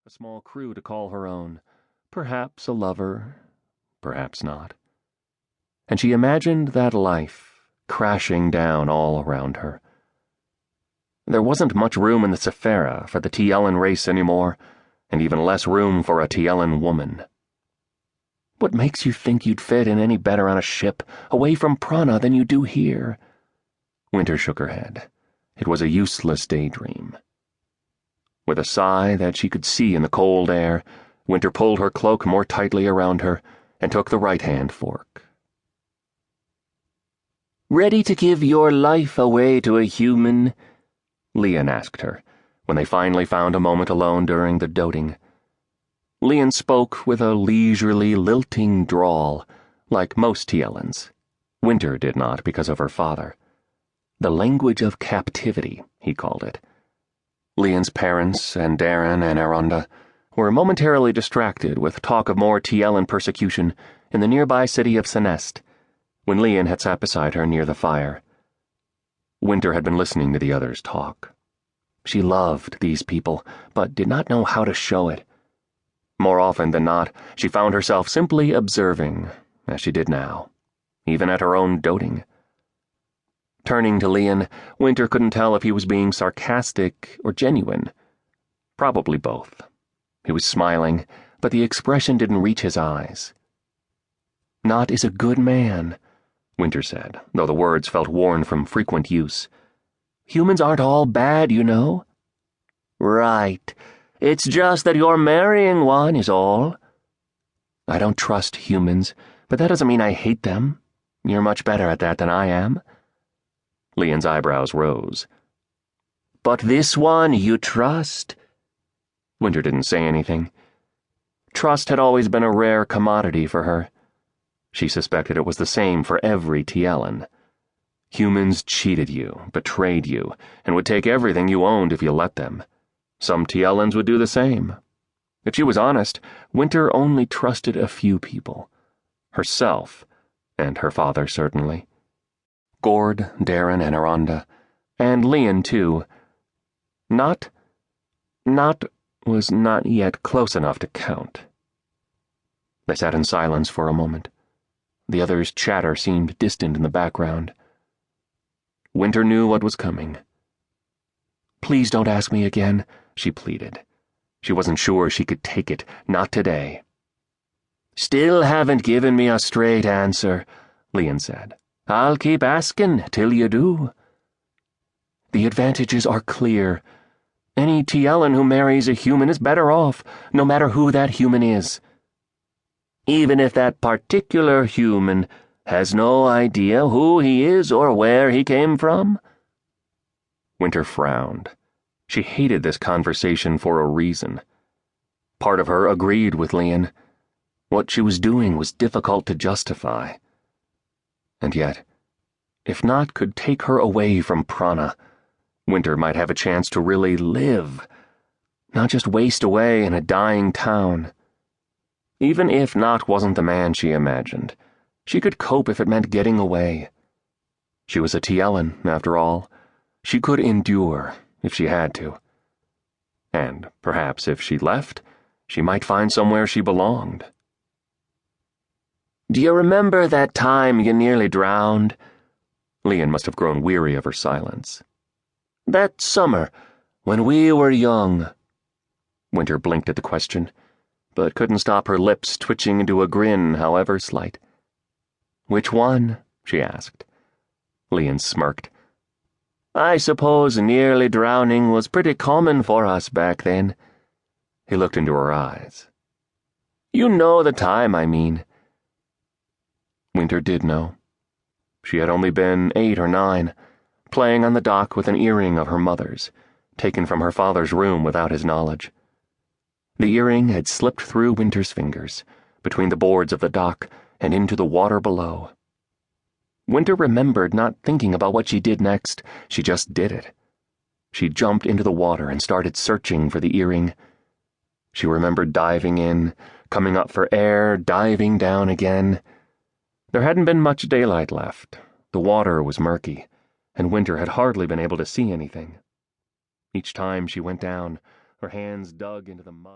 a small crew to call her own, perhaps a lover, perhaps not. And she imagined that life crashing down all around her. There wasn't much room in the Sephira for the Tielen race anymore, and even less room for a Tielen woman. What makes you think you'd fit in any better on a ship away from Prana than you do here? Winter shook her head. It was a useless daydream. With a sigh that she could see in the cold air, Winter pulled her cloak more tightly around her and took the right-hand fork. "Ready to give your life away to a human?" Lian asked her, when they finally found a moment alone during the doting. Lian spoke with a leisurely, lilting drawl, like most Tielens. Winter did not because of her father. The language of captivity, he called it. Lian's parents and Darren and Aronda were momentarily distracted with talk of more Tielen persecution in the nearby city of Senest, when Lian had sat beside her near the fire. Winter had been listening to the others talk. She loved these people, but did not know how to show it. More often than not, she found herself simply observing, as she did now, even at her own doting. Turning to Lian, Winter couldn't tell if he was being sarcastic or genuine. Probably both. He was smiling, but the expression didn't reach his eyes. "Not is a good man," Winter said, though the words felt worn from frequent use. "Humans aren't all bad, you know." "Right. It's just that you're marrying one, is all." "I don't trust humans, but that doesn't mean I hate them. You're much better at that than I am." Lian's eyebrows rose. "But this one you trust?" Winter didn't say anything. Trust had always been a rare commodity for her. She suspected it was the same for every Tielen. Humans cheated you, betrayed you, and would take everything you owned if you let them. Some Tielens would do the same. If she was honest, Winter only trusted a few people. Herself, and her father certainly. Gord, Darren, and Aronda, and Lian too. Not was not yet close enough to count. They sat in silence for a moment. The others' chatter seemed distant in the background. Winter knew what was coming. "Please don't ask me again," she pleaded. She wasn't sure she could take it, not today. "Still haven't given me a straight answer," Lian said. "I'll keep asking till you do." "The advantages are clear. Any Tielen who marries a human is better off, no matter who that human is." "Even if that particular human has no idea who he is or where he came from?" Winter frowned. She hated this conversation for a reason. Part of her agreed with Lian. What she was doing was difficult to justify. And yet, if Not could take her away from Prana, Winter might have a chance to really live, not just waste away in a dying town. Even if Not wasn't the man she imagined, she could cope if it meant getting away. She was a Tielen, after all. She could endure if she had to. And perhaps if she left, she might find somewhere she belonged. "Do you remember that time you nearly drowned?" Lian must have grown weary of her silence. "That summer, when we were young." Winter blinked at the question, but couldn't stop her lips twitching into a grin, however slight. "Which one?" she asked. Lian smirked. "I suppose nearly drowning was pretty common for us back then." He looked into her eyes. "You know the time, I mean." Winter did know. She had only been 8 or 9, playing on the dock with an earring of her mother's, taken from her father's room without his knowledge. The earring had slipped through Winter's fingers, between the boards of the dock and into the water below. Winter remembered not thinking about what she did next. She just did it. She jumped into the water and started searching for the earring. She remembered diving in, coming up for air, diving down again. There hadn't been much daylight left. The water was murky, and Winter had hardly been able to see anything. Each time she went down, her hands dug into the mud.